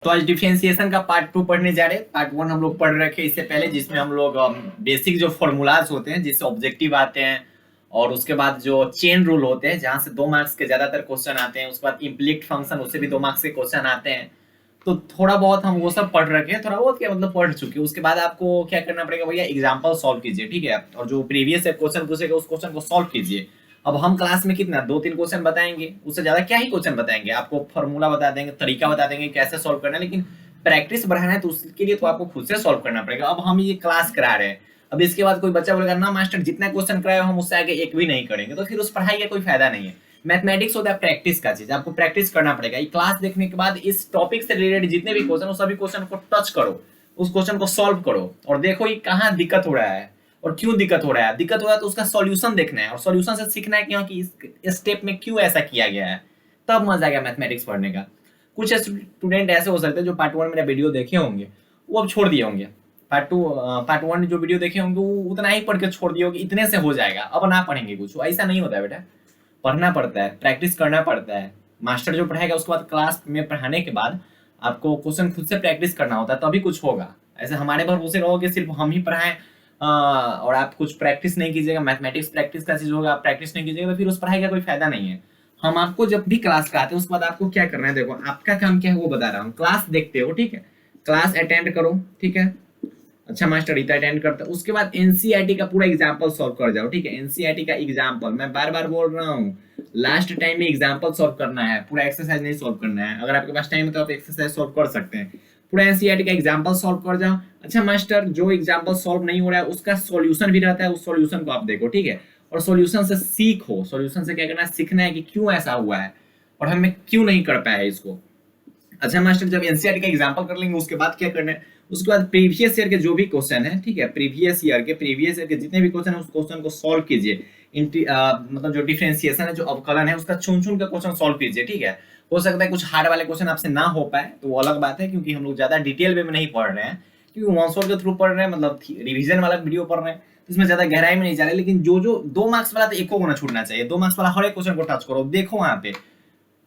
तो आज डिफरेंशिएशन का पार्ट 2 पढ़ने जा रहे हैं। पार्ट 1 हम लोग पढ़ रखे इससे पहले, जिसमें हम लोग बेसिक जो फॉर्मूलाज होते हैं जिससे ऑब्जेक्टिव आते हैं, और उसके बाद जो चेन रूल होते हैं जहां से 2 मार्क्स के ज्यादातर क्वेश्चन आते हैं, उसके बाद इम्प्लिक्ट फंक्शन, उससे भी 2 मार्क्स के क्वेश्चन आते हैं। तो थोड़ा बहुत हम वो सब पढ़ रखे हैं, थोड़ा बहुत क्या मतलब पढ़ चुके हैं। उसके बाद आपको क्या करना पड़ेगा भैया, एग्जाम्पल सॉल्व कीजिए, ठीक है। और जो प्रीवियस क्वेश्चन पूछेगा उस क्वेश्चन को सॉल्व कीजिए। अब हम क्लास में कितना 2-3 क्वेश्चन बताएंगे, उससे ज्यादा क्या ही क्वेश्चन बताएंगे। आपको फॉर्मूला बता देंगे, तरीका बता देंगे कैसे सॉल्व करना है, लेकिन प्रैक्टिस बढ़ाना है तो उसके लिए तो आपको खुद से सॉल्व करना पड़ेगा। अब हम ये क्लास करा रहे हैं, अब इसके बाद कोई बच्चा बोलेगा ना मास्टर जितना क्वेश्चन कराए हम उससे आगे एक भी नहीं करेंगे, तो फिर उस पढ़ाई का कोई फायदा नहीं है। मैथमेटिक्स होता है प्रैक्टिस का चीज, आपको प्रैक्टिस करना पड़ेगा। ये क्लास देखने के बाद इस टॉपिक से रिलेटेड जितने भी क्वेश्चन, सभी क्वेश्चन को टच करो, उस क्वेश्चन को सॉल्व करो और देखो ये कहाँ दिक्कत हो रहा है और क्यों दिक्कत हो रहा है। दिक्कत हो रहा है तो उसका सॉल्यूशन देखना है और सॉल्यूशन से सीखना है कि इस स्टेप में क्यों ऐसा किया गया है, तब मजा आएगा मैथमेटिक्स पढ़ने का। कुछ स्टूडेंट ऐसे हो सकते हैं जो पार्ट 1 मेरा वीडियो देखे होंगे वो अब छोड़ दिए होंगे, पार्ट 1 जो वीडियो देखे होंगे वो उतना ही पढ़ के छोड़ दिए होंगे, इतने से हो जाएगा अब ना पढ़ेंगे कुछ। ऐसा नहीं होता है बेटा, पढ़ना पड़ता है, प्रैक्टिस करना पड़ता है। मास्टर जो पढ़ाएगा उसके बाद क्लास में पढ़ाने के बाद आपको क्वेश्चन खुद से प्रैक्टिस करना होता है, तभी कुछ होगा। ऐसे हमारे भरोसे रहोगे सिर्फ हम ही पढ़ाएं और आप कुछ प्रैक्टिस नहीं कीजिएगा, मैथमेटिक्स प्रैक्टिस का चीज होगा, आप प्रैक्टिस नहीं कीजिएगा तो फिर उस पढ़ाई का कोई फायदा नहीं है। हम आपको जब भी क्लास कराते हैं उसके बाद आपको क्या करना है, देखो आपका काम क्या है वो बता रहा हूँ। क्लास देखते हो, ठीक है, क्लास अटेंड करो, ठीक है। अच्छा मास्टर इतना अटेंड करता है, उसके बाद एनसीईआरटी का पूरा एग्जांपल सॉल्व कर जाओ, ठीक है। एनसीईआरटी का एग्जांपल मैं बार बार बोल रहा हूँ, लास्ट टाइम में एग्जांपल सॉल्व करना है, पूरा एक्सरसाइज नहीं सॉल्व करना है। अगर आपके पास टाइम है तो आप एक्सरसाइज सॉल्व कर सकते हैं। पूरा एनसीईआरटी का एग्जांपल सॉल्व कर जाओ। अच्छा मास्टर जो एग्जांपल सॉल्व नहीं हो रहा है उसका सॉल्यूशन भी रहता है, उस सॉल्यूशन को आप देखो, ठीक है। और सॉल्यूशन से सीखो, सॉल्यूशन से क्या करना है, सीखना है कि क्यों ऐसा हुआ है और हमें क्यों नहीं कर पाया इसको। अच्छा मास्टर जब एनसीईआरटी का एग्जांपल कर लेंगे उसके बाद क्या करना है, उसके बाद प्रीवियस ईयर के जो भी क्वेश्चन है, ठीक है, प्रीवियस ईयर के जितने भी क्वेश्चन है उस क्वेश्चन को सॉल्व कीजिए। मतलब जो डिफरेंशिएशन है, जो अवकलन है, उसका चुन चुन के क्वेश्चन सॉल्व कीजिए, ठीक है। हो सकता है कुछ हार्ड वाले क्वेश्चन आपसे ना हो पाए तो वो अलग बात है, क्योंकि हम लोग ज्यादा डिटेल में नहीं पढ़ रहे हैं, क्योंकि वन शॉट के थ्रू पढ़ रहे हैं, मतलब रिविजन वाला वीडियो पढ़ रहे हैं, तो इसमें ज्यादा गहराई में नहीं जा रहे। लेकिन जो जो 2 मार्क्स वाला तो एको को ना छूटना चाहिए, 2 मार्क्स वाला हर एक क्वेश्चन को टच करो, देखो वहां पे।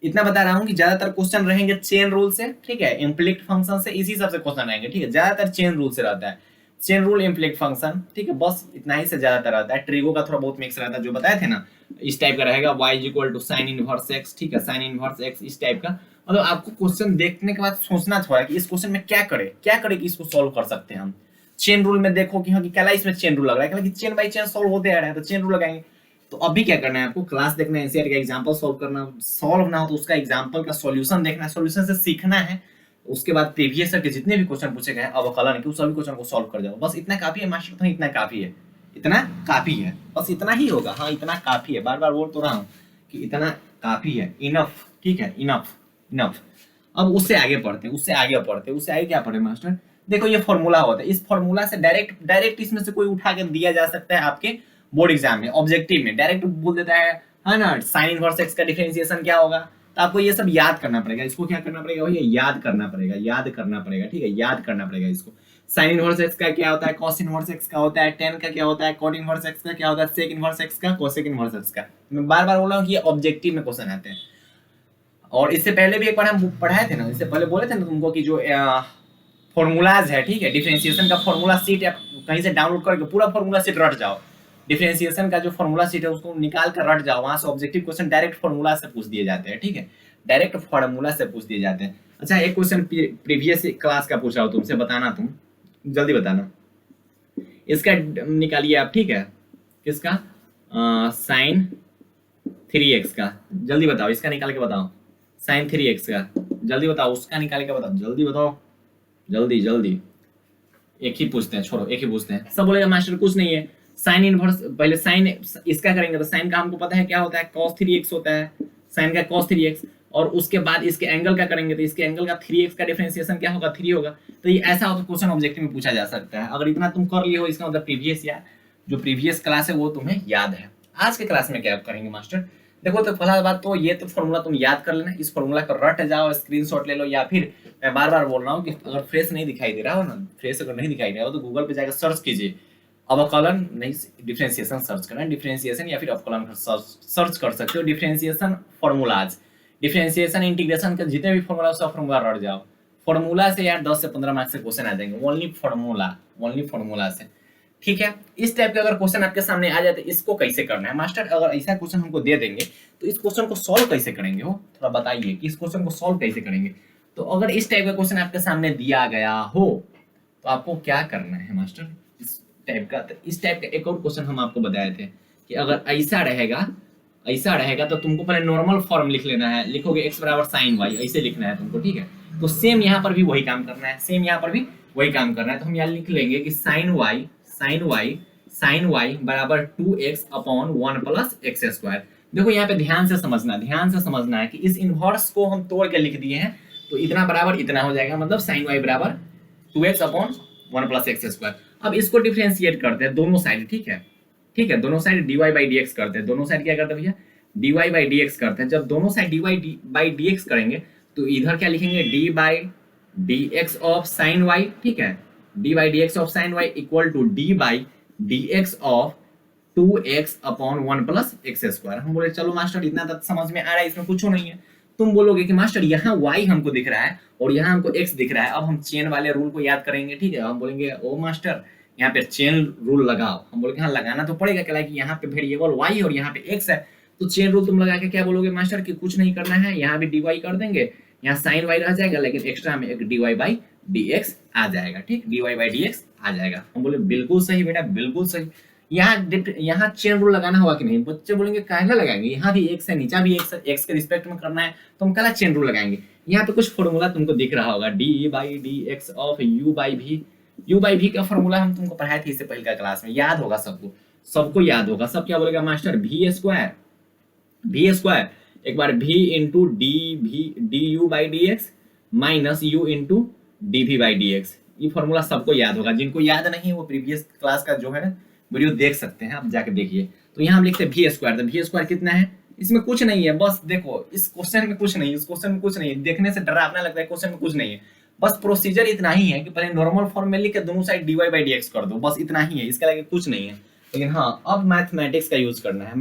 इतना बता रहा हूँ कि ज्यादातर क्वेश्चन रहेंगे चेन रूल से, ठीक है, इम्प्लिक्ट फंक्शन से, इसी सबसे क्वेश्चन रहेंगे, ठीक है। ज्यादातर चेन रूल से रहता है, चेन रूल इम्प्लिक्ट फंक्शन, ठीक है, बस इतना ही से ज्यादातर रहता है। ट्रिगो का थोड़ा बहुत मिक्स रहता है, जो बताए थे ना, इस टाइप का रहेगा y equal to sine inverse x, ठीक है, साइन इनवर्स x, इस टाइप का। मतलब आपको क्वेश्चन देखने के बाद सोचना थोड़ा कि इस क्वेश्चन में क्या करे कि इसको सॉल्व कर सकते हैं हम। चेन रूल में देखो कि हाँ कि क्या इसमें चेन रूल लग रहा है, कि चेन बाई चेन सॉल्व होते आ रहा है, तो चेन रूल लगाएंगे। तो अभी क्या करना है आपको, क्लास देखना है, एनसीईआरटी का एग्जांपल सॉल्व ना हो तो उसका एग्जांपल का सॉल्यूशन देखना है, सॉल्यूशन से सीखना है। उसके बाद प्रीवियस ईयर के जितने भी क्वेश्चन पूछे गए अवकलन के, उस सभी क्वेश्चन को सॉल्व कर जाओ। बस इतना काफी है मास्टर, तो इतना काफी है, इतना काफी है, बस इतना ही होगा। हाँ इतना काफी है, बार बार बोल तो रहा हूँ कि इतना काफी है, इनफ, ठीक है, इनफ इनफ। अब उससे आगे पढ़ते हैं, उससे आगे क्या पढ़े मास्टर, देखो ये फॉर्मूला होता है, इस फॉर्मूला से डायरेक्ट इसमें से कोई उठा के दिया जा सकता है आपके बोर्ड एग्जाम में, ऑब्जेक्टिव में डायरेक्ट बोल देता है ना, साइन इनवर्स एक्स का डिफरेंशिएशन क्या होगा। तो आपको ये सब याद करना पड़ेगा, इसको क्या करना पड़ेगा भैया, याद करना पड़ेगा, ठीक है, याद करना पड़ेगा इसको। साइन इनवर्स एक्स का क्या होता है, कॉस इनवर्स एक्स का होता है, टेन का क्या होता है, कॉट इनवर्स एक्स का क्या होता है, सेक इनवर्स एक्स का, कोसेक इनवर्स एक्स का। मैं बार बार बोल रहा हूँ कि ये ऑब्जेक्टिव में क्वेश्चन आते हैं। और इससे पहले भी एक बार हम पढ़ाए थे ना, इससे पहले बोले थे ना तुमको कि जो फॉर्मूलाज है, ठीक है, डिफरेंशिएशन का फॉर्मूला सीट आप कहीं से डाउनलोड करके पूरा फॉर्मूला सीट रट जाओ। डिफरेंशिएशन का जो फॉर्मूला सीट है उसको निकाल कर रट जाओ, वहां से ऑब्जेक्टिव क्वेश्चन डायरेक्ट फॉर्मूला से पूछ दिए जाते हैं, ठीक है, डायरेक्ट फॉर्मूला से पूछ दिए जाते हैं। अच्छा एक क्वेश्चन प्रीवियस क्लास का पूछ रहा हूँ तुमसे, बताना, तुम जल्दी बताना। इसका निकालिए आप, ठीक है, किसका, साइन 3x का, जल्दी बताओ, इसका निकाल के बताओ, साइन 3x का, जल्दी बताओ, उसका निकाल के बताओ, जल्दी बताओ, जल्दी। एक ही पूछते हैं, छोड़ो एक ही पूछते हैं। सब बोलेगा मास्टर कुछ नहीं है, साइन इनवर्स, पहले साइन इसका करेंगे तो साइन का हमको पता है क्या होता है, cos 3x होता है, साइन का cos 3x। और उसके बाद इसके एंगल का करेंगे तो इसके एंगल का 3x का डिफरेंशिएशन क्या होगा, 3 होगा। तो ये ऐसा क्वेश्चन ऑब्जेक्टिव में पूछा जा सकता है। अगर इतना तुम कर लिए हो इसका मतलब प्रीवियस ईयर जो प्रीवियस क्लास है वो तुम्हें याद है। आज के क्लास में क्या करेंगे मास्टर, देखो तो पहला बात तो ये तो फॉर्मूला तुम याद कर लेना, इस फॉर्मूला को रट जाओ, स्क्रीनशॉट ले लो, या फिर मैं बार बार बोल रहा हूँ कि अगर फ्रेश नहीं दिखाई दे रहा हो ना, फ्रेश अगर नहीं दिखाई दे रहा हो तो गूगल पे जाकर सर्च कीजिए, अवकलन नहीं डिफरेंशिएशन सर्च करना, डिफरेंशिएशन या फिर अवकलन सर्च कर सकते हो, डिफरेंशिएशन फॉर्मूलाज, डिफरेंशिएशन इंटीग्रेशन के जितने भी फॉर्मूला सब फॉर्मूला रट जाओ, फॉर्मूला से यार 10 से 15 मार्क्स से क्वेश्चन आ जाएंगे, ओनली फॉर्मूला से। ठीक है, इस टाइप का अगर क्वेश्चन आपके सामने आ जाए तो इसको कैसे करना है मास्टर? अगर ऐसा क्वेश्चन हमको दे देंगे तो इस क्वेश्चन को सॉल्व कैसे करेंगे? हो थोड़ा बताइए कि इस क्वेश्चन को सॉल्व कैसे करेंगे। तो अगर इस टाइप का क्वेश्चन आपके सामने दिया गया हो तो आपको क्या करना है मास्टर? इस टाइप का, तो इस टाइप का एक और क्वेश्चन हम आपको बताए थे कि अगर ऐसा रहेगा तो तुमको पहले नॉर्मल फॉर्म लिख लेना है, लिखोगे x बराबर साइन वाई, ऐसे लिखना है तुमको। ठीक है, तो सेम यहाँ पर भी वही काम करना है, तो हम यहाँ लिख लेंगे कि साइन वाई बराबर 2x upon 1 plus x square. देखो यहाँ पे ध्यान से समझना है कि इस इनवर्स को हम तोड़ के लिख दिए हैं, तो इतना बराबर इतना हो जाएगा, मतलब साइन वाई बराबर 2x upon 1 plus x square. अब इसको डिफरेंशिएट करते हैं दोनों साइड। ठीक है, दोनों side dy by D x करते हैं। दोनों साइड क्या करते हैं भैया? dy बाई डी एक्स करते हैं। जब दोनों side dy by D X करेंगे तो इधर क्या लिखेंगे? D by D X of sine Y. ठीक है, D by D X of sine Y equal to D by D X of 2x upon 1 plus x square. हम बोले चलो मास्टर इतना तक समझ में आ रहा है, इसमें कुछ नहीं है। तुम बोलोगे कि मास्टर यहाँ y हमको दिख रहा है और यहाँ हमको x दिख रहा है, अब हम चेन वाले रूल को याद करेंगे। ठीक है, हम बोलेंगे ओ मास्टर यहाँ पे चेन रूल लगाओ। हम बोलेंगे हाँ लगाना तो पड़ेगा, क्या कि यहाँ पे वेरिएबल y है और यहाँ पे x है, तो चेन रूल तुम लगा के क्या बोलोगे मास्टर कि कुछ नहीं करना है, यहाँ भी dy कर देंगे, यहाँ साइन y रह जाएगा, लेकिन एक्स्ट्रा में एक dy बाई dx आ जाएगा। ठीक, dy बाई dx आ जाएगा। हम बोले बिल्कुल सही बेटा, बिल्कुल सही। यहाँ चेन रूल लगाना होगा कि नहीं? बच्चे बोलेंगे काहे लगाएंगे, यहाँ भी x है, नीचा भी x है, x के रिस्पेक्ट में करना है तो हम काला चेन रूल लगाएंगे। यहाँ पे कुछ फॉर्मूला तुमको दिख रहा होगा, d by D X of u by v का फॉर्मूला हम तुमको पढ़ाए थे इससे पहले का क्लास में, याद होगा सबको याद होगा। सब क्या बोलेगा मास्टर? v स्क्वायर एक बार v into D U by D X minus U into D V by D X. ये फॉर्मूला सबको याद होगा, जिनको याद नहीं है वो प्रीवियस क्लास का जो है वीडियो देख सकते हैं, आप जाके देखिए। तो यहाँ हम लिखते हैं वी स्क्वायर, तो वी स्क्वायर कितना है? इसमें कुछ नहीं है, बस देखो इस क्वेश्चन में कुछ नहीं है, देखने से डरावना लगता है, क्वेश्चन में कुछ नहीं है, बस प्रोसीजर इतना ही है कि पहले नॉर्मल फॉर्म में लिख के दोनों साइड dy बाई dx कर दो, बस इतना ही है, इसके अलावा कुछ नहीं है। लेकिन हाँ, अब मैथमेटिक्स का यूज करना है,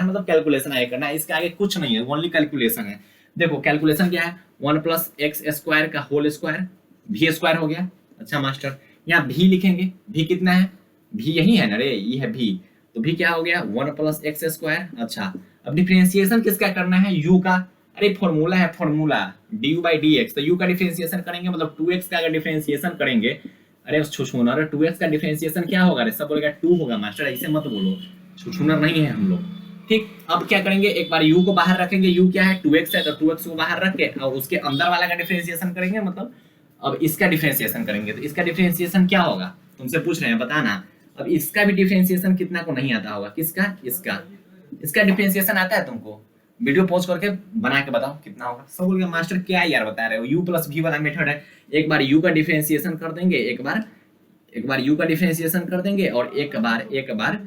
मतलब कैलकुलेशन आगे करना है, इसके आगे कुछ नहीं है, ओनली कैलकुलेशन है। देखो कैलकुलेशन क्या है? 1 प्लस एक्स स्क्वायर का होल स्क्वायर, वी स्क्वायर हो गया। अच्छा मास्टर, यहाँ भी लिखेंगे, भी कितना है? भी यही है ना रे, ये है भी, तो भी क्या हो गया? 1 प्लस एक्स स्क्वायर। अच्छा, अब डिफरेंशिएशन किसका करना है? u का। अरे फॉर्मूला है, डी बाई डी एक्स, तो u का डिफरेंशिएशन करेंगे, मतलब 2x का अगर डिफरेंशिएशन करेंगे, अरे छुछुनर, 2x का डिफरेंशिएशन क्या होगा रे? सब बोलेगा 2 होगा मास्टर, ऐसे मत बोलो, छुछुनर नहीं है हम लोग। ठीक, अब क्या करेंगे? एक बार u को बाहर रखेंगे, u क्या है? 2x है, तो 2x को बाहर रख के और उसके अंदर वाला का डिफरेंशिएशन करेंगे, मतलब अब इसका डिफरेंशिएशन करेंगे, तो इसका डिफरेंशिएशन क्या होगा? तुमसे पूछ रहे हैं, बताना। अब इसका भी डिफरेंशिएशन कितना को नहीं आता होगा? किसका? इसका डिफरेंशिएशन आता है तुमको? वीडियो पॉज करके बना के बताओ कितना होगा। सब बोल गया मास्टर क्या यार बता रहे हो, u प्लस v वाला मेथड है, एक बार u का डिफरेंशिएशन कर देंगे, एक बार u का डिफरेंशिएशन कर देंगे और एक बार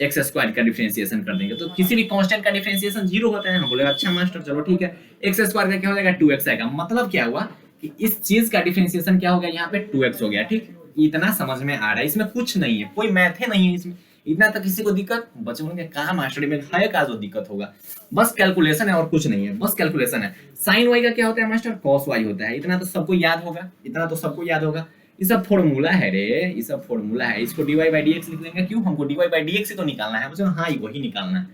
एक्स स्क्वायर का डिफरेंशिएशन कर देंगे, तो किसी भी कांस्टेंट का डिफरेंशिएशन 0 होता है। हम बोले अच्छा मास्टर चलो ठीक है, एक्स स्क्वायर का क्या हो जाएगा? 2x आएगा। मतलब क्या हुआ कि इस चीज का डिफरेंशिएशन क्या हो गया? यहाँ पे 2x हो गया। ठीक, इतना समझ में आ रहा है, इसमें कुछ नहीं है, कोई मैथ है नहीं है इसमें, इतना तक किसी को दिक्कत? बच्चे बोलेंगे कहा मास्टर में है का जो दिक्कत होगा, बस कैलकुलेशन है और कुछ नहीं है, बस कैलकुलेशन है। साइन वाई का क्या होता है मास्टर? कॉस वाई होता है, इतना तो सबको याद होगा, ये सब फॉर्मूला है रे, ये सब फॉर्मूला है। इसको dy बाई dx लिख देंगे, क्यों? हमको dy बाई dx ही तो निकालना है, मुझे हाँ वही निकालना है।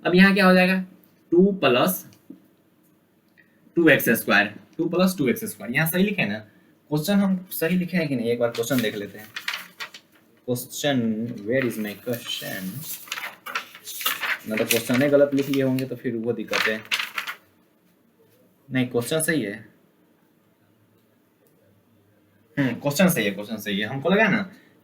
अब यहाँ क्या हो जाएगा? 2 प्लस 2x स्क्वायर, यहाँ सही लिखे ना? क्वेश्चन हम सही लिखे हैं कि नहीं? एक बार क्वेश्चन देख लेते हैं। Question, where is my question? ना तो क्वेश्चन ने गलत लिख लिए होंगे तो फिर वो दिक्कत है। नहीं, क्वेश्चन सही है, क्वेश्चन सही है। हमको लगा ना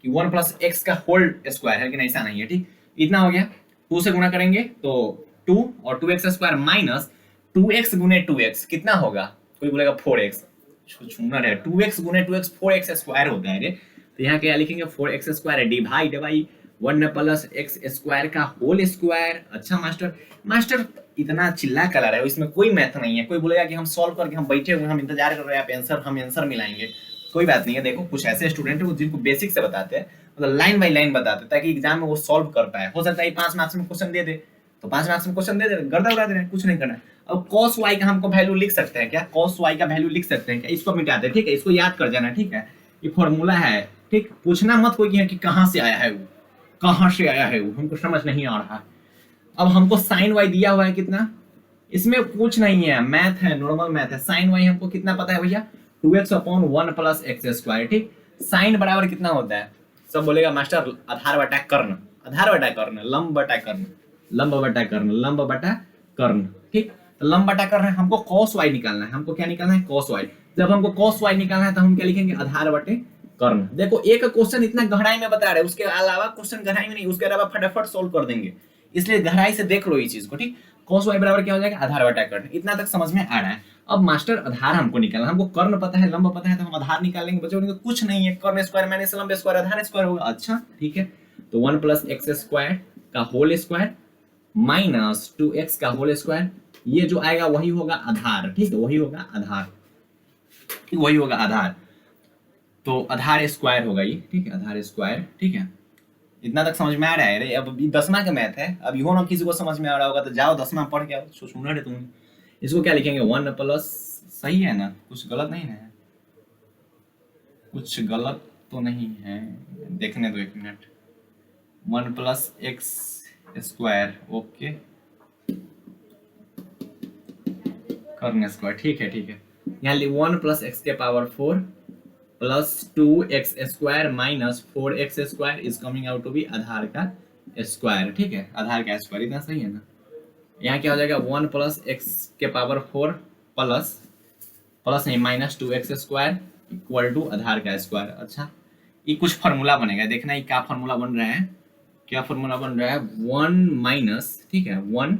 कि 1 प्लस एक्स का होल स्क्वायर है, लेकिन ऐसा नहीं है। ठीक, इतना हो गया, 2 से गुणा करेंगे तो 2 और 2x स्क्वायर माइनस 2x गुने 2x कितना होगा? कोई बोलेगा 4x, छूनर है, 2x गुने 2x 4x स्क्वायर होता है रे। तो यहाँ क्या लिखेंगे? 4x square divide by 1 plus x square का होल स्क्वायर। अच्छा मास्टर इतना चिल्ला कर रहा है, इसमें कोई मैथ नहीं है। कोई बोलेगा कि हम सॉल्व करके हम बैठे हुए, हम इंतजार कर रहे हैं, हम आंसर मिलाएंगे, कोई बात नहीं है। देखो कुछ ऐसे स्टूडेंट हैं जिनको बेसिक से बताते हैं, मतलब लाइन बाय लाइन बताते हैं, ताकि एग्जाम में वो सॉल्व कर पाए। हो सकता है 5 मार्क्स में क्वेश्चन दे दे, तो 5 मार्क्स में क्वेश्चन दे दे, गर्दा उड़ा दे रहे हैं, कुछ नहीं करना है। अब cos y का हमको वैल्यू लिख सकते हैं क्या, cos y का वैल्यू लिख सकते हैं क्या, इसको मिटाते हैं, ठीक है, इसको याद कर जाना, ठीक है, ये फॉर्मूला है, ठीक, पूछना मत कोई कि कहाँ से आया है वो, कहाँ से आया है वो, हमको समझ नहीं आ रहा है। अब हमको साइन y दिया हुआ है कितना, इसमें कुछ नहीं है, मैथ है, नॉर्मल मैथ है, साइन y हमको कितना पता है भैया, 2x upon 1 plus x square, ठीक, साइन बराबर कितना होता है, सब बोलेगा मास्टर आधार बटा कर्ण, आधार बटा कर्ण, लंब बटा कर्ण, लंब बटा कर्ण, लंब बटा कर्ण, ठीक, तो लंब बटा कर्ण है, हमको cos y निकालना है, हमको क्या निकालना है, cos y, जब हमको cos y निकालना है तो हम क्या लिखेंगे, आधार बटे कर्ण। देखो एक क्वेश्चन इतना गहराई में बता रहे हैं, उसके अलावा क्वेश्चन गहराई में नहीं, उसके अलावा फटाफट सोल्व कर देंगे, इसलिए गहराई से देख लो ये चीज को, ठीक, cos y बराबर क्या हो जाएगा, आधार बटा कर्ण, इतना तक समझ में आ रहा है। अब मास्टर आधार हमको निकालना, हमको कर्ण पता है, लंब पता है, तो हम आधार निकालेंगे, बच्चों को कुछ नहीं है, कर्ण स्क्वायर माइनस लंब स्क्वायर आधार स्क्वायर होगा, अच्छा ठीक है, तो 1 प्लस एक्स स्क्वायर का होल स्क्वायर माइनस 2x का होल स्क्वायर, ये जो आएगा वही होगा आधार, ठीक है, वही होगा आधार, ठीक, वही होगा आधार, तो आधार स्क्वायर होगा ये, ठीक है, आधार स्क्वायर, ठीक है, इतना तक समझ में आ रहा है रे। अब 10वां का मैथ है, अब यो ना किसी को समझ में आ रहा होगा तो जाओ 10वां पढ़ के आओ, सुन रहे तुम, इसको क्या लिखेंगे, 1 प्लस, सही है ना, कुछ गलत नहीं है, कुछ गलत तो नहीं है, देखने दो एक minute, 1 plus x square, okay, कर्ण स्क्वायर, ठीक है, ठीक है, यहाँ 1 प्लस एक्स के power 4 plus 2x square minus 4x square is coming out to be आधार का स्क्वायर, ठीक है, आधार का स्क्वायर, इतना सही है ना, यहाँ क्या हो जाएगा 1 प्लस एक्स के पावर 4 प्लस प्लस नहीं minus 2x square equal to आधार का स्क्वायर। अच्छा ये कुछ फार्मूला बनेगा, देखना ये क्या फार्मूला बन रहा है, क्या फार्मूला बन रहा है, 1 माइनस, ठीक है, 1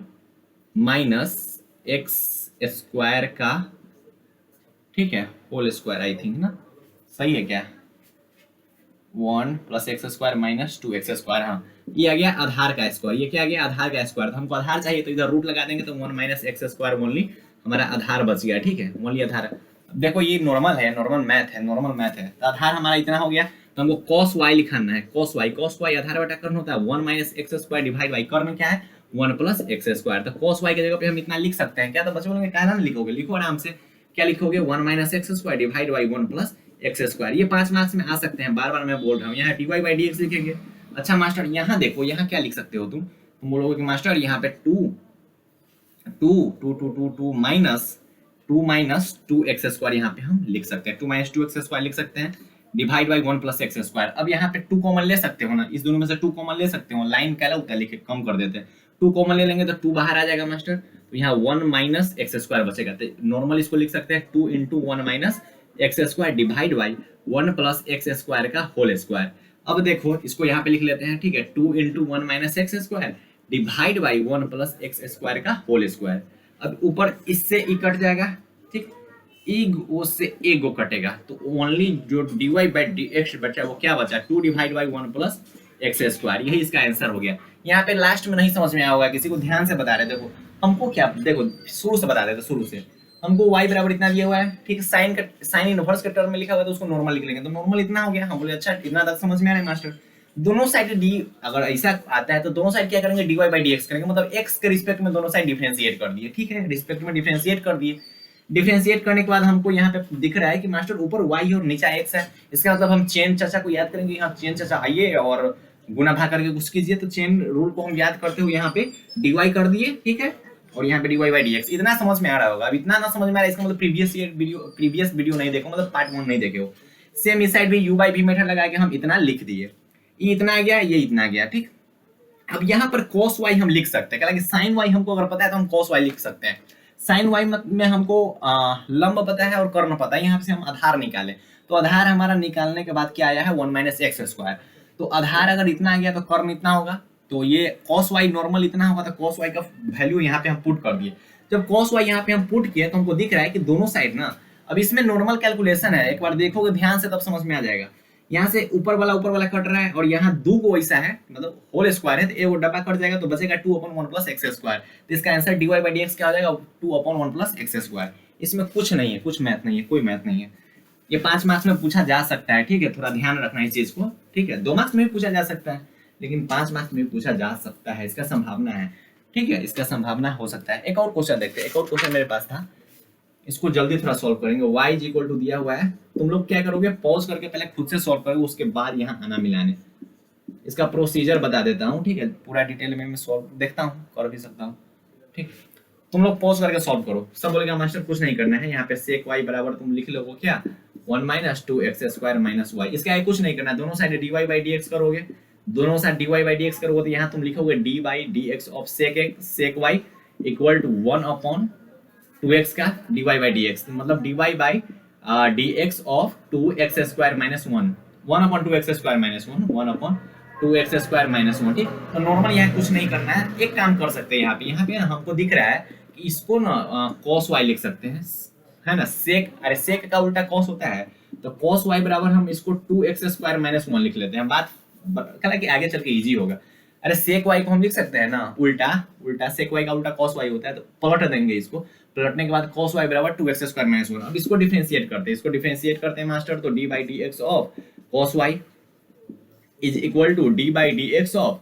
माइनस एक्स स्क्वायर का, ठीक है, होल स्क्वायर, आई थिंक ना, सही है क्या, 1 plus x square minus 2x square, हाँ ये आ गया आधार का स्क्वायर, ये क्या आ गया आधार का स्क्वायर, तो हमको आधार चाहिए तो इधर रूट लगा देंगे, तो 1 माइनस एक्स स्क्वायर ओनली हमारा आधार बच गया, ठीक है, ओनली आधार। देखो ये नॉर्मल है, नॉर्मल मैथ है, नॉर्मल मैथ है, तो आधार हमारा इतना हो गया, तो हमको cos y लिखना है, cos y आधार बटा कर्ण होता है, 1 minus x square divide by कर्ण क्या है, 1 प्लस एक्स स्क्वायर, तो cos y की जगह पे हम इतना लिख सकते हैं क्या, तो बच्चों बोलेंगे क्या ना लिखोगे, लिखो आराम से, क्या लिखोगे, 1 minus x square divide by 1 plus x square, ये 5 मार्क्स में आ सकते हैं, बार बार मैं बोल रहा हूँ, यहाँ dy बाई dx लिखेंगे। अच्छा मास्टर यहाँ देखो, यहाँ क्या लिख सकते हो तुम बोलोगे कि मास्टर यहाँ पे 2 माइनस 2x स्क्वायर यहाँ पे हम लिख सकते हैं, 2 माइनस 2x स्क्वायर लिख सकते हैं divide by 1 plus x square. अब यहाँ पे 2 कॉमन ले सकते हो ना, इस दोनों में से 2 कॉमन ले सकते हो, लाइन क्या होता है लिखे कम कर देते हैं, 2 कॉमन ले लेंगे तो 2 बाहर आ जाएगा मास्टर, तो यहाँ 1 माइनस एक्स स्क्वायर बचेगा, तो नॉर्मल इसको लिख सकते हैं 2 into 1 minus x square divide by 1 plus x square का होल स्क्वायर। अब देखो इसको यहाँ पे लिख लेते हैं, ठीक है, 2 into 1 minus x square divide by 1 plus x square का होल स्क्वायर। अब ऊपर इससे ई कट जाएगा, ठीक, ई ओ से ए गो कटेगा, तो ओनली जो dy बाई dx बचा वो क्या बचा, 2 divide by 1 plus x square, यही इसका आंसर हो गया। यहाँ पे लास्ट में नहीं समझ में आया होगा किसी को, ध्यान से बता रहे, देखो हमको क्या, देखो शुरू से बता रहे थे, शुरू से हमको y बराबर इतना दिया हुआ है, ठीक, साइन इनवर्स के टर्म में लिखा हुआ है तो उसको नॉर्मल लिख लेंगे, तो नॉर्मल इतना हो गया, हम बोले अच्छा इतना तक समझ में आ रहा है मास्टर। दोनों साइड डी अगर ऐसा आता है तो दोनों साइड क्या करेंगे, dy बाई dx करेंगे, मतलब x के रिस्पेक्ट में दोनों साइड डिफरेंशिएट कर दिए, ठीक है, रिस्पेक्ट में डिफरेंशिएट कर दिए। डिफरेंशिएट करने के बाद हमको यहाँ पे दिख रहा है कि मास्टर ऊपर y और नीचे x है, इसका मतलब हम चेन चर्चा को याद करेंगे, यहाँ चेन चर्चा आइए और गुना भाग करके कुछ कीजिए, तो चेन रूल को हम याद करते हुए यहाँ पे dy कर दिए, ठीक है, और यहाँ पे dy बाई dx, इतना समझ में आ रहा होगा। अब इतना ना समझ में आ रहा है इसका मतलब प्रीवियस वीडियो नहीं देखो, मतलब पार्ट 1 नहीं देखे हो। सेम इस साइड भी u बाई v मेथड लगा के हम इतना लिख दिए, ये इतना आ गया, ये इतना आ गया, ठीक। अब यहाँ पर cos y हम लिख सकते हैं, हालांकि sin y हमको अगर पता है तो हम cos y लिख सकते हैं। sin y में हमको लंब पता है और कर्ण पता है, यहाँ से हम आधार निकाले, तो आधार हमारा निकालने के बाद क्या आया है 1 माइनस एक्स स्क्वायर, तो आधार अगर इतना आ गया तो कर्ण इतना होगा, तो ये cos y नॉर्मल इतना होगा, तो cos y का वैल्यू यहाँ पे हम पुट कर दिए। जब cos y यहाँ पे हम पुट किए तो हमको दिख रहा है कि दोनों साइड ना, अब इसमें नॉर्मल कैलकुलेशन है, एक बार देखोगे ध्यान से तब समझ में आ जाएगा। यहाँ से ऊपर वाला कट रहा है और यहाँ 2 को ऐसा है, मतलब होल स्क्वायर है, तो एक डब्बा कट जाएगा तो बचेगा 2/1 प्लस एक्स स्क्वायर, तो इसका आंसर dy बाई dx क्या हो जाएगा 2/1 प्लस एक्स स्क्वायर। इसमें कुछ नहीं है, कुछ मैथ नहीं है, कोई मैथ नहीं है, ये 5 मार्क्स में पूछा जा सकता है, ठीक है, थोड़ा ध्यान रखना इस चीज को, ठीक है, 2 मार्क्स में भी पूछा जा सकता है लेकिन 5 मार्क्स में भी पूछा जा सकता है, इसका संभावना है। ठीक है, इसका संभावना हो सकता है। एक और क्वेश्चन देखते हैं, एक और क्वेश्चन मेरे पास था, इसको जल्दी थोड़ा सॉल्व करेंगे। y इज इक्वल टू दिया हुआ है, तुम लोग क्या करोगे, पॉज करके पहले खुद से सॉल्व करोगे, उसके बाद यहाँ आना मिलाने। इसका प्रोसीजर बता देता हूँ, ठीक है, पूरा डिटेल में मैं सॉल्व देखता हूँ, कर भी सकता हूँ। ठीक, तुम लोग पॉज करके सॉल्व करो। सब बोलेगा मास्टर कुछ नहीं करना है, यहाँ पे sec y बराबर तुम लिख लोगे क्या, 1 माइनस 2x² माइनस y। इसके आगे कुछ नहीं करना, दोनों साइड dy बाई dx करोगे, दोनों साइड dy बाई dx करोगे तो यहाँ तुम लिखोगे d by dx of sec y equal to 1 upon 2x का dy बाई dx, मतलब dy by dx of 2x² minus 1, 1 upon 2x² minus 1, 1 upon 2x² minus 1। ठीक, तो नॉर्मल यहाँ कुछ नहीं करना है। एक काम कर सकते हैं, यहाँ पे ना हमको दिख रहा है कि इसको ना cos y लिख सकते हैं, है ना, सेक, अरे सेक का उल्टा cos होता है, तो cos y बराबर हम इसको 2x² माइनस 1 लिख लेते हैं। बात हालांकि आगे चल के इजी होगा। अरे सेक y को हम लिख सकते हैं ना उल्टा, उल्टा सेक y का उल्टा cos y होता है, तो पलट देंगे इसको, पलटने के बाद cos y बराबर 2x² माइनस 1। अब इसको डिफरेंशिएट करते हैं, इसको डिफरेंशिएट करते हैं मास्टर, तो d by dx of cos y is equal to d by dx of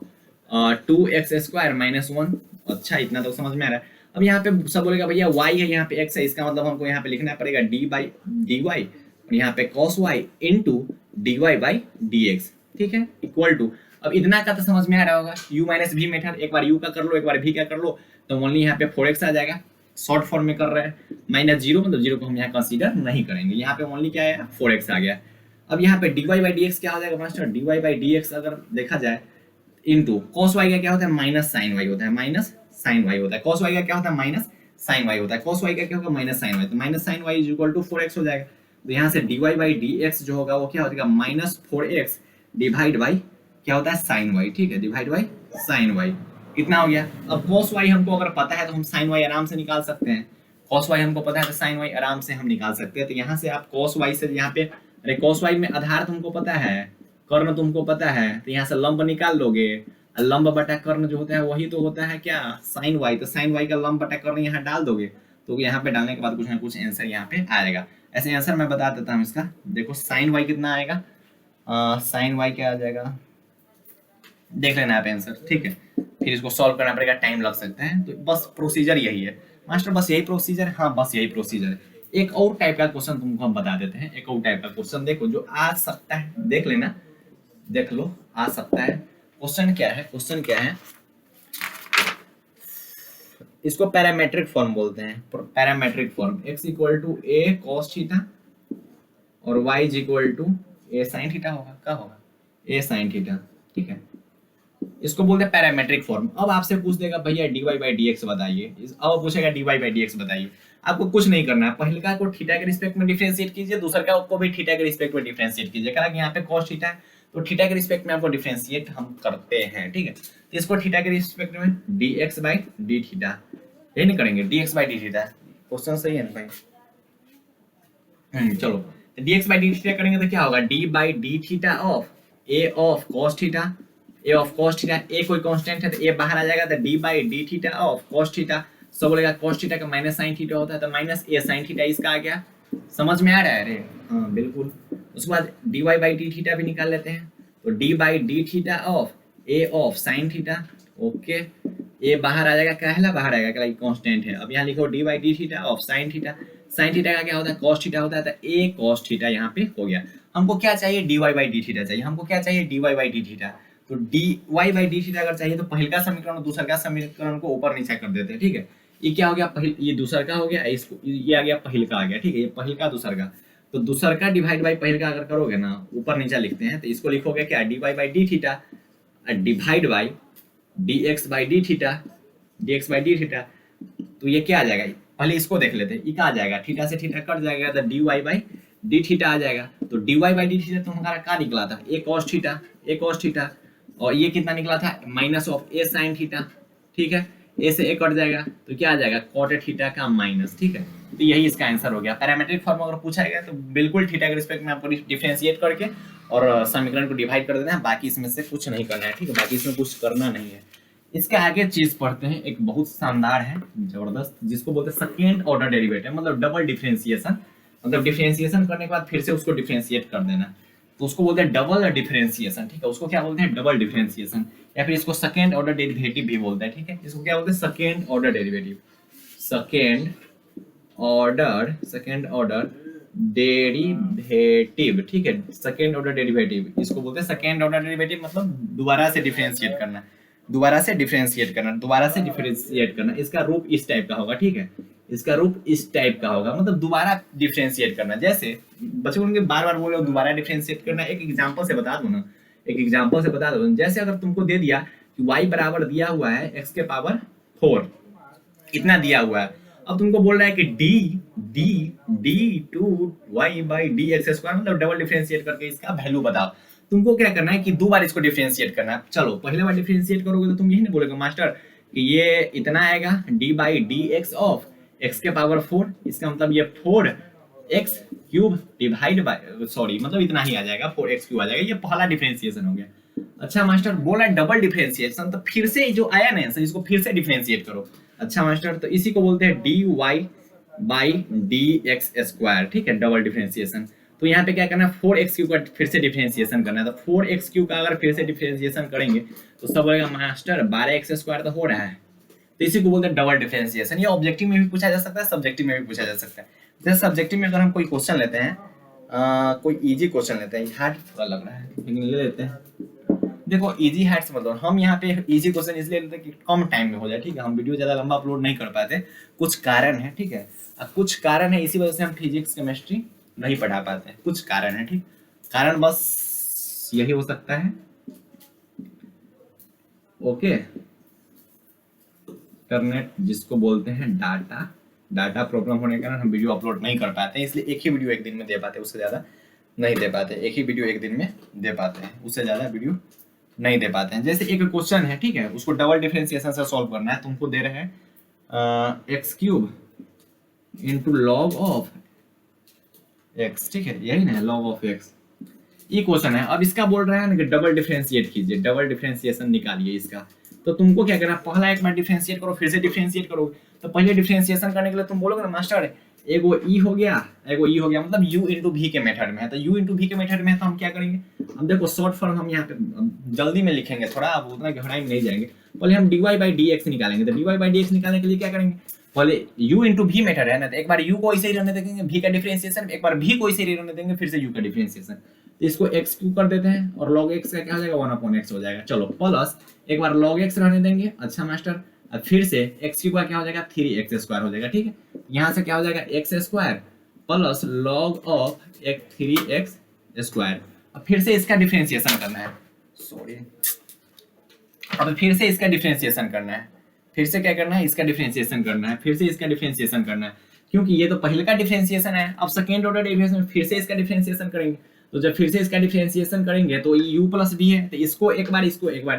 2x² minus 1। अच्छा, इतना तो समझ में आ रहा है। अब यहाँ पे सब बोलेगा भैया y है, यहाँ पे x है, इसका मतलब हमको यहाँ पे लिखना पड़ेगा d बाई dy और यहाँ पे cos y into dy by dx। ठीक है, इक्वल टू, अब इतना का तो समझ में आ रहा होगा, u माइनस v मेथड, एक बार u का कर लो, एक बार v का कर लो, तो ओनली यहाँ पे 4x आ जाएगा, शॉर्ट फॉर्म में कर रहे हैं, माइनस 0 मतलब 0 को हम यहाँ कंसीडर नहीं करेंगे, यहाँ पे ओनली क्या है 4x आ गया। अब यहाँ पे dy बाई dx क्या हो जाएगा मास्टर, dy बाई dx अगर देखा जाए इनटू cos y का क्या होता है, माइनस sin y होता है, माइनस sin y होता है, cos y का क्या होता है, माइनस sin y होता है, cos y का क्या होगा, माइनस sin y, तो minus sin y is equal to 4x हो जाएगा। तो यहाँ से dy बाई dx जो होगा वो क्या हो जाएगा, माइनस 4x डिवाइड बाई क्या होता है sin y। ठीक है, डिवाइड बाई sin y, कितना हो गया। अब cos y हमको अगर पता है तो हम sin y आराम से निकाल सकते हैं, cos y हमको पता है तो sin y आराम से हम निकाल सकते हैं। तो यहाँ से आप cos y से यहाँ पे, अरे cos y में आधार तुमको पता है, कर्ण तुमको पता है, तो यहाँ से लंब निकाल लोगे, लंब बटा कर्ण जो होता है वही तो होता है क्या, sin y, तो sin y का लंब बटा कर्ण यहाँ डाल दोगे, तो यहाँ पे डालने के बाद कुछ ना कुछ आंसर यहाँ पे आएगा। ऐसे आंसर मैं बता देता हूँ इसका, देखो sin y कितना आएगा, sin y क्या आ जाएगा, देख लेना आप आंसर। ठीक है, फिर इसको सॉल्व करना पड़ेगा, टाइम लग सकता है, तो बस प्रोसीजर यही है मास्टर, बस यही प्रोसीजर, हाँ बस यही प्रोसीजर है। एक और टाइप का क्वेश्चन तुमको हम बता देते हैं, एक और टाइप का क्वेश्चन देखो जो आ सकता है, देख लेना, देख लो, आ सकता है। क्वेश्चन क्या है, क्वेश्चन क्या है, इसको पैरामेट्रिक फॉर्म बोलते हैं, parametric form, x equal to a cos theta और y is equal to a sin theta होगा, क्या होगा, a sin थीटा। ठीक है, इसको बोलते हैं पैरामेट्रिक फॉर्म। अब आपसे पूछ देगा भैया dy बाई dx बताइए, अब पूछेगा dy बाई dx बताइए, आपको कुछ नहीं करना है, पहले का को थीटा के रिस्पेक्ट में डिफरेंशिएट कीजिए, दूसरा का को भी थीटा के रिस्पेक्ट में डिफरेंशिएट कीजिए। कहा कि यहाँ पे cos थीटा है तो थीटा के रिस्पेक्ट में आपको डिफरेंशिएट हम करते हैं। ठीक है, तो इसको थीटा के रिस्पेक्ट में dx बाई d थीटा, यही नहीं करेंगे, dx by d theta. Question सही है ना भाई, चलो, तो dx बाई d थीटा करेंगे तो क्या होगा, d by d theta of a of cos theta, a of cos theta, a कोई कांस्टेंट है तो a बाहर आ जाएगा, तो d by d theta of cos theta, सब बोलेगा cos थीटा का माइनस sin थीटा होता है, तो माइनस a sin थीटा इसका आ गया, समझ में आ रहा है, अरे हाँ बिल्कुल। उसके बाद dy बाई d थीटा भी निकाल लेते हैं, तो d by d theta of a of sin theta, okay, a बाहर आ जाएगा, कहला बाहर आएगा, क्या कांस्टेंट है। अब यहाँ लिखो d by d theta of sin theta, sin theta का क्या होता है, cos थीटा होता है, तो a cos थीटा यहाँ पे हो गया। हमको क्या चाहिए, dy बाई d थीटा चाहिए, हमको क्या चाहिए, dy बाई d थीटा, तो dy बाई d थीटा अगर चाहिए तो पहले का समीकरण और दूसरा का समीकरण को ऊपर नीचे कर देते हैं। ठीक है, ये क्या हो गया, पहले ये दूसरा का हो गया, इसको ये आ गया पहले का आ गया। ठीक है, ये पहले का दूसरा का, तो दूसरा का डिवाइड बाई पहले का अगर करोगे ना, ऊपर नीचे लिखते हैं, तो इसको लिखोगे क्या, dy by d theta divide by dx by d theta, dx by d theta, तो ये क्या आ जाएगा, पहले इसको देख लेते हैं, ये क्या आ जाएगा, थीटा से थीटा कट जाएगा, तो dy बाई d थीटा आ जाएगा। तो dy बाई d थीटा तो हमारा क्या निकला था, a cos theta, a cos theta, और ये कितना निकला था, minus of a sin theta. ठीक है, a से a कट जाएगा तो क्या आ जाएगा, cot थीटा का माइनस। ठीक है, तो यही इसका आंसर हो गया। पैरामेट्रिक फॉर्म अगर पूछा गया तो बिल्कुल थीटा के रिस्पेक्ट में आपको डिफरेंशिएट करके और समीकरण को डिवाइड कर देना है, बाकी इसमें से कुछ नहीं करना है। ठीक है, बाकी इसमें कुछ करना नहीं है। इसके आगे चीज पढ़ते हैं, एक बहुत शानदार है, जबरदस्त, जिसको बोलते हैं सेकेंड ऑर्डर डेरिवेटिव, मतलब डबल डिफरेंशिएशन, मतलब डिफरेंशिएशन करने के बाद फिर से उसको डिफरेंशिएट कर देना। तो उसको बोलते हैं डबल डिफरेंशिएशन, ठीक है, उसको क्या बोलते हैं, डबल डिफरेंशिएशन, या फिर इसको सेकेंड ऑर्डर डेरिवेटिव भी बोलते हैं, ठीक है, इसको क्या बोलते हैं, second order derivative, second order derivative, ठीक है, सेकेंड ऑर्डर डेरिवेटिव इसको बोलते हैं सेकेंड ऑर्डर डेरिवेटिव, मतलब दोबारा से डिफरेंशिएट करना, इसका रूप इस टाइप का होगा, ठीक है, इसका रूप इस टाइप का होगा, मतलब दोबारा डिफरेंशिएट करना। जैसे बच्चों को बार बार बोल रहे हो दोबारा डिफरेंशिएट करना, एक एग्जांपल से बता दो ना, जैसे अगर तुमको दे दिया कि y बराबर दिया हुआ है x के पावर 4, इतना दिया हुआ है, अब तुमको बोल रहा है कि d2y बाई dx स्क्वायर, मतलब डबल डिफरेंशिएट करके इसका वैल्यू बताओ। तुमको क्या करना है कि दो बार इसको डिफरेंशिएट करना है। चलो पहले बार डिफरेंशिएट करोगे तो तुम यही नहीं बोलोगे मास्टर कि ये इतना आएगा d by dx of x के पावर 4, इसका मतलब ये 4x cube divide by, sorry मतलब इतना ही आ जाएगा, 4x क्यूब आ जाएगा, ये पहला डिफरेंशिएशन हो गया। अच्छा मास्टर बोला डबल डिफरेंशिएशन, तो फिर से जो आया ना आंसर, इसको फिर से डिफरेंशिएट करो। अच्छा मास्टर, तो इसी को बोलते हैं dy बाई dx स्क्वायर, ठीक है, डबल डिफरेंशिएशन। तो यहाँ पे क्या करना है, 4x क्यूब का फिर से डिफरेंशिएशन करना है, तो 4x क्यूब का अगर फिर से डिफरेंशिएशन करेंगे तो सब बोलेगा मास्टर 12x स्क्वायर तो हो रहा है, तो इसी को बोलते हैं डबल डिफरेंशिएशन। ये ऑब्जेक्टिव में भी पूछा जा सकता है, सब्जेक्टिव में भी पूछा जा सकता है। जैसे सब्जेक्टिव में अगर हम कोई क्वेश्चन लेते हैं, कोई इजी क्वेश्चन लेते हैं, हार्ड थोड़ा लग रहा है लेकिन ले लेते हैं। देखो इजी हार्ड से मतलब हम यहाँ पे इजी क्वेश्चन इसलिए लेते हैं कि कम टाइम में हो जाए, ठीक है, हम वीडियो ज्यादा लंबा अपलोड नहीं कर पाते, कुछ कारण है, ठीक है, कुछ कारण है, इसी वजह से हम फिजिक्स केमिस्ट्री नहीं पढ़ा पाते, कुछ कारण है, ठीक, कारण बस यही हो सकता है। ओके, इंटरनेट जिसको बोलते हैं डाटा प्रॉब्लम होने के कारण हम वीडियो अपलोड नहीं कर पाते, इसलिए एक ही वीडियो एक दिन में दे पाते, उससे ज़्यादा नहीं दे पाते, एक ही वीडियो एक दिन में दे पाते हैं, उससे ज़्यादा वीडियो नहीं दे पाते हैं। जैसे एक क्वेश्चन है, ठीक है, उसको डबल डिफरेंशिएशन से सॉल्व करना है, तुमको दे रहे हैं x cube into log of x, ठीक है, यही ना लॉग ऑफ एक्स, ये क्वेश्चन है। अब इसका बोल रहे हैं कि डबल डिफरेंशिएट कीजिए, डबल डिफरेंशिएशन निकालिए इसका, तो तुमको क्या करना है, पहला एक बार डिफरेंशिएट करो, फिर से डिफरेंशिएट करो। तो पहले डिफरेंशिएशन करने के लिए तुम बोलोगे ना मास्टर एगो ई हो गया, मतलब u इंटू v के मेथड में है, तो u इंटू v के मेथड में है, तो हम क्या करेंगे, अब देखो शॉर्ट फॉर्म हम यहाँ पे जल्दी में लिखेंगे, थोड़ा अब उतना गहराई में नहीं जाएंगे, पहले हम dy बाई dx निकालेंगे। तो dy बाई dx निकालने के लिए क्या करेंगे, पहले u इंटू v मेथड है ना, तो एक बार u को ऐसे ही रहने देंगे, v का डिफरेंशिएशन, एक बार v को ऐसे ही रहने देंगे, फिर से u का डिफरेंशिएशन, तो इसको x क्यूब कर देते हैं और log x का क्या हो जाएगा 1/x हो जाएगा। चलो प्लस एक बार log x रहने देंगे, अच्छा मास्टर, अब फिर से x क्यूब का क्या हो जाएगा 3x स्क्वायर हो जाएगा, ठीक है, यहाँ से क्या हो जाएगा x square plus log of 3x square. अब फिर से इसका डिफरेंशिएशन करना है, सॉरी, अब फिर से इसका डिफरेंशिएशन करना है, फिर से क्या करना है, इसका डिफरेंशिएशन करना है, फिर से इसका डिफरेंशिएशन करना है, क्योंकि ये तो पहले का डिफरेंशिएशन है। अब सेकेंड ऑर्डर डेरिवेशन फिर से इसका डिफरेंशिएशन करेंगे, तो जब फिर से इसका डिफरेंशिएशन करेंगे तो ये u प्लस v है, तो इसको एक बार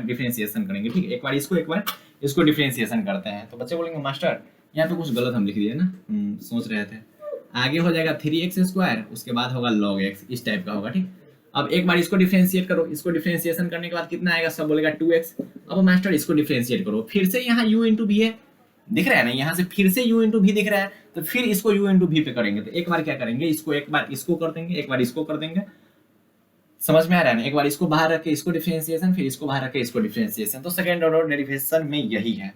डिफरेंशिएशन करेंगे, ठीक है, एक बार इसको डिफरेंशिएशन करते हैं। तो बच्चे बोलेंगे मास्टर यहाँ पे कुछ गलत हम लिख दिए ना, सोच रहे थे, आगे हो जाएगा 3x स्क्वायर, उसके बाद होगा log x, इस टाइप का होगा, ठीक। अब एक बार इसको डिफरेंशिएट करो, इसको डिफरेंशिएशन करने के बाद कितना आएगा, सब बोलेगा 2x। अब मास्टर इसको डिफरेंशिएट करो, फिर से यहाँ u इंटू v है, दिख रहा है ना, यहाँ से फिर से u इंटू v दिख रहा है, तो फिर इसको u इंटू v पे करेंगे, तो एक बार क्या करेंगे, इसको एक बार इसको कर देंगे, एक बार इसको कर देंगे, समझ में आ रहा है ना, एक बार इसको बाहर रख के इसको डिफरेंशिएशन, फिर इसको बाहर रख के इसको डिफरेंशिएशन। तो सेकंड ऑर्डर डेरिवेशन में यही है।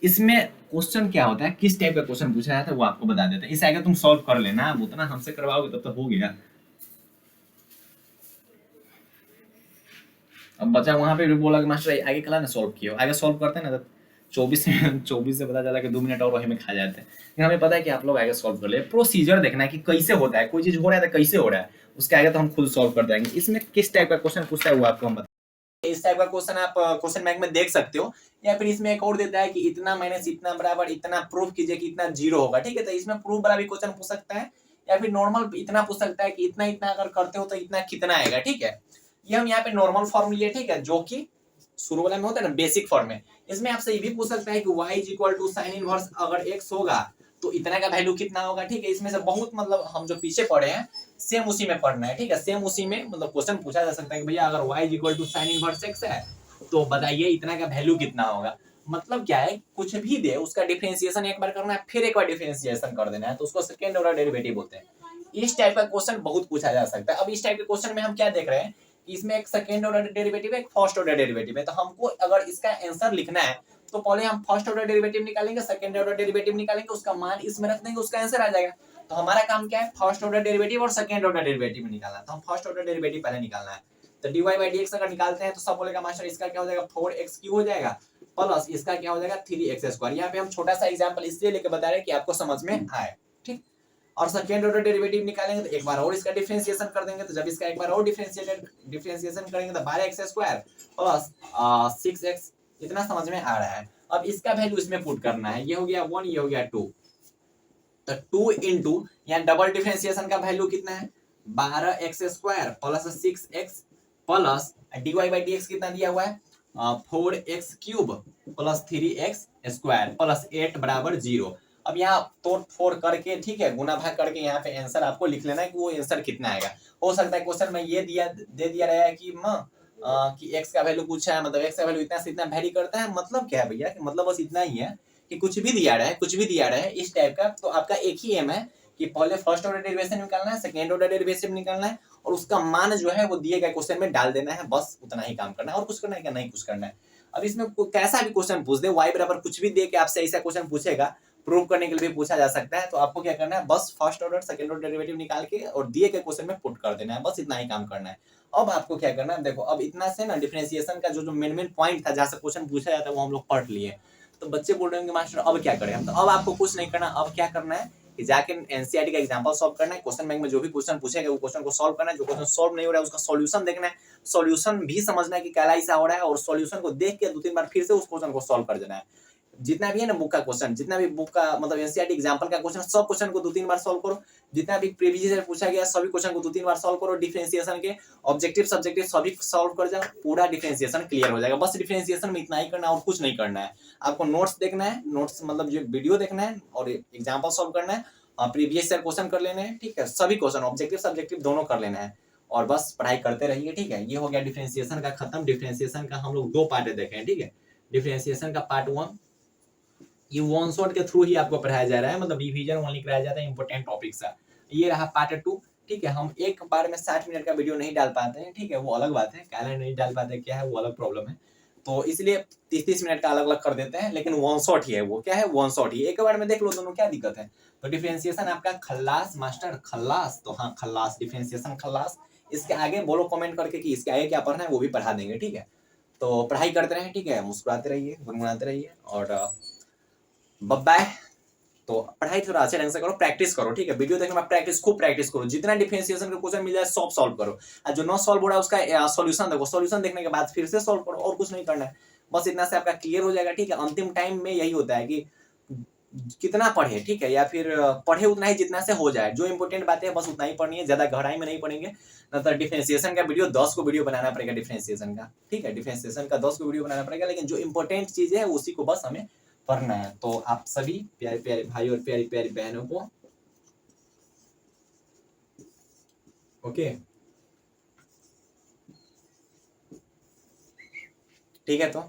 इसमें क्वेश्चन क्या होता है, किस टाइप का क्वेश्चन पूछा जाता है वो आपको बता देते हैं, इसे आगे तुम सॉल्व कर लेना, अब उतना हमसे करवाओगे तब तो हो गया। अब बच्चा वहां पे भी बोला कि मास्टर आगे कला ना सॉल्व किया, आगे सॉल्व करते हैं ना तो 24 से पता चला कि 2 मिनट और वही में खा जाते हैं, लेकिन हमें पता है कि आप लोग आगे सॉल्व कर ले। प्रोसीजर देखना है कि कैसे होता है, कोई चीज हो रहा है तो कैसे हो रहा है, उसके आगे तो हम खुद सॉल्व कर देंगे। इसमें किस टाइप का क्वेश्चन पूछता है वो आपको हम बताएंगे। इस टाइप का क्वेश्चन आप क्वेश्चन बैंक में देख सकते हो, या फिर इसमें एक और देता है कि इतना माइनस इतना बराबर इतना, प्रूफ कीजिए कि इतना 0 होगा, ठीक है, तो इसमें प्रूफ वाला भी क्वेश्चन पूछ सकता है, या फिर नॉर्मल इतना पूछ सकता है कि इतना इतना अगर करते हो तो इतना कितना आएगा, ठीक है। ये हम यहाँ पे नॉर्मल फॉर्म लिए, ठीक है, जो कि शुरू वाला में होता है ना बेसिक फॉर्म में। इसमें आपसे ये भी पूछ सकता है कि y = sin इनवर्स अगर x होगा तो इतना का वैल्यू कितना होगा, ठीक है। इसमें से बहुत मतलब हम जो पीछे पढ़े हैं सेम उसी में पढ़ना है, ठीक है, सेम उसी में मतलब क्वेश्चन पूछा जा सकता है कि भैया अगर y = sin इनवर्स x है तो बताइए इतना का वैल्यू कितना होगा। मतलब क्या है, कुछ भी दे उसका डिफरेंशिएशन एक बार करना है, फिर एक बार डिफरेंशिएशन कर देना है, तो उसको सेकंड ऑर्डर डेरिवेटिव बोलते हैं। इस टाइप का क्वेश्चन बहुत पूछा जा सकता है। अब इस टाइप के क्वेश्चन में हम क्या देख रहे हैं कि इसमें एक सेकेंड ऑर्डर डेरिवेटिव है, एक फर्स्ट ऑर्डर डेरिवेटिव है। तो हमको अगर इसका आंसर लिखना है तो पहले हम फर्स्ट ऑर्डर डेरिवेटिव निकालेंगे, सेकेंड ऑर्डर डेरिवेटिव निकालेंगे, उसका मान इसमें रख देंगे, उसका आंसर आ जाएगा। तो हमारा काम क्या है, फर्स्ट ऑर्डर डेरिवेटिव और सेकेंड ऑर्डर डेरिवेटिव निकालना। तो हम फर्स्ट ऑर्डर डेरिवेटिव पहले निकालना है। तो dy बाई dx अगर निकालते हैं तो सब बोलेगा मास्टर इसका क्या हो जाएगा 4x³ हो जाएगा प्लस इसका क्या हो जाएगा 3x²। यहाँ पे हम छोटा सा एग्जांपल इसलिए लेके बता रहे हैं कि आपको समझ में आए, ठीक। और सेकेंड ऑर्डर डेरिवेटिव निकालेंगे तो एक बार और इसका डिफरेंशिएशन कर देंगे। तो जब इसका एक बार और डिफरेंशिएशन करेंगे तो 12x² प्लस 6x, इतना समझ में आ रहा है। अब इसका वैल्यू इसमें पुट करना है, ये हो गया 1, ये हो गया 2। तो 2 इंटू यहाँ डबल डिफरेंशिएशन का वैल्यू कितना है 12x² plus 6x plus dy by dx कितना दिया हुआ है 4x³ प्लस 3x² प्लस 8 बराबर 0। अब यहाँ तोड़ फोड़ करके, ठीक है, गुना भाग करके यहाँ पे आंसर आपको लिख लेना है कि वो आंसर कितना आएगा। हो सकता है क्वेश्चन में ये दे दिया रहा है कि x का वैल्यू पूछा है, मतलब x का वैल्यू इतना से इतना वेरी करता है। मतलब क्या है भैया, कि मतलब बस इतना ही है कि कुछ भी दिया रहा है इस टाइप का। तो आपका एक ही एम है कि पहले फर्स्ट ऑर्डर डेरिवेशन निकालना है, सेकेंड ऑर्डर डेरिवेशन निकालना है और उसका मान जो है वो दिए गए क्वेश्चन में डाल देना है। बस उतना ही काम करना है, और कुछ करना है क्या, नहीं कुछ करना है। अब इसमें कैसा भी क्वेश्चन पूछ दे, y बराबर कुछ भी दे के आपसे ऐसा क्वेश्चन पूछेगा, प्रूव करने के लिए भी पूछा जा सकता है। तो आपको क्या करना है, बस first order second order derivative निकाल के और दिए गए क्वेश्चन में पुट कर देना है, बस इतना ही काम करना है। अब आपको क्या करना है, देखो अब इतना से ना डिफरेंशिएशन का जो मेन पॉइंट था जहां से क्वेश्चन पूछा जाता है वो हम लोग पढ़ लिए। तो बच्चे बोल रहे हैं मास्टर अब क्या करें हम, तो अब आपको कुछ नहीं करना। अब क्या करना है कि जाके एनसीईआरटी का एग्जांपल सॉल्व करना है, क्वेश्चन बैंक में जो भी क्वेश्चन पूछेगा वो क्वेश्चन को सॉल्व करना है। जो क्वेश्चन सॉल्व नहीं हो रहा है उसका सॉल्यूशन देखना है, सॉल्यूशन भी समझना है कि क्या ऐसा हो रहा है, और सॉल्यूशन को देख के 2-3 बार फिर से उस क्वेश्चन को सॉल्व कर देना है। जितना भी है ना बुक का क्वेश्चन, जितना भी बुक का मतलब एनसीईआरटी एग्जांपल का क्वेश्चन, सब क्वेश्चन को 2-3 बार सॉल्व करो। जितना भी प्रीवियस ईयर पूछा गया सभी क्वेश्चन को 2-3 बार सॉल्व करो। डिफरेंशिएशन के ऑब्जेक्टिव सब्जेक्टिव सभी सॉल्व कर जाओ, पूरा डिफरेंशिएशन क्लियर हो जाएगा। बस डिफरेंशिएशन में इतना ही करना है और कुछ नहीं करना है। आपको नोट्स देखना है, नोट्स मतलब जो वीडियो देखना है और एग्जांपल सॉल्व करना है, प्रीवियस ईयर क्वेश्चन कर लेने हैं, ठीक है, सभी क्वेश्चन ऑब्जेक्टिव सब्जेक्टिव दोनों कर लेना है और बस पढ़ाई करते रहिए, ठीक है। ये हो गया डिफरेंशिएशन का खत्म। डिफरेंशिएशन का हम लोग 2 पार्ट देखें, ठीक है। डिफरेंशिएशन का पार्ट 1 ये वन शॉट के थ्रू ही आपको पढ़ाया जा रहा है, मतलब रिवीजन ओनली कराया जाता है, इंपॉर्टेंट टॉपिक सा। ये रहा पार्ट 2, ठीक है। हम एक बार में 60 मिनट का वीडियो नहीं डाल पाते हैं, ठीक है, वो अलग बात है। क्या नहीं डाल पाते क्या है वो अलग प्रॉब्लम है, तो इसलिए 30-30 मिनट का अलग अलग कर देते हैं, लेकिन वन शॉट ही है वो। क्या है, वन शॉट ही, एक बार में देख लो दोनों, क्या दिक्कत है। तो डिफरेंशिएशन आपका खल्लास मास्टर, खल्लास। तो हाँ खल्लास, डिफरेंशिएशन खल्लास। इसके आगे बोलो कमेंट करके कि इसके आगे क्या पढ़ना है, वो भी पढ़ा देंगे, ठीक है। तो पढ़ाई करते रहे, ठीक है, मुस्कुराते रहिए, गुनगुनाते रहिए और बाय। तो पढ़ाई थोड़ा अच्छे ढंग से करो, प्रैक्टिस करो, ठीक है। वीडियो देखने में प्रैक्टिस, खूब प्रैक्टिस करो, जितना डिफरेंशिएशन का क्वेश्चन मिल जाए सब सॉल्व करो। और जो नॉट सॉल्व हो रहा है उसका सॉल्यूशन देखो, सॉल्यूशन देखने के बाद फिर से सॉल्व करो, और कुछ नहीं करना है। बस इतना से आपका क्लियर हो जाएगा, ठीक है। अंतिम टाइम में यही होता है कि कितना पढ़े, ठीक है, या फिर पढ़े उतना ही जितना से हो जाए। जो इंपॉर्टेंट बातें हैं बस उतना ही पढ़नी है, ज्यादा गहराई में नहीं पढ़ेंगे। न तो डिफरेंशिएशन का वीडियो 10 को वीडियो बनाना पड़ेगा डिफरेंशिएशन का, ठीक है। डिफरेंशिएशन का 10 को वीडियो बनाना पड़ेगा, लेकिन जो इंपॉर्टेंट चीज है उसी को बस हमें पढ़ना है। तो आप सभी प्यारे प्यारे भाई और प्यारी प्यारी बहनों को ओके, ठीक है। तो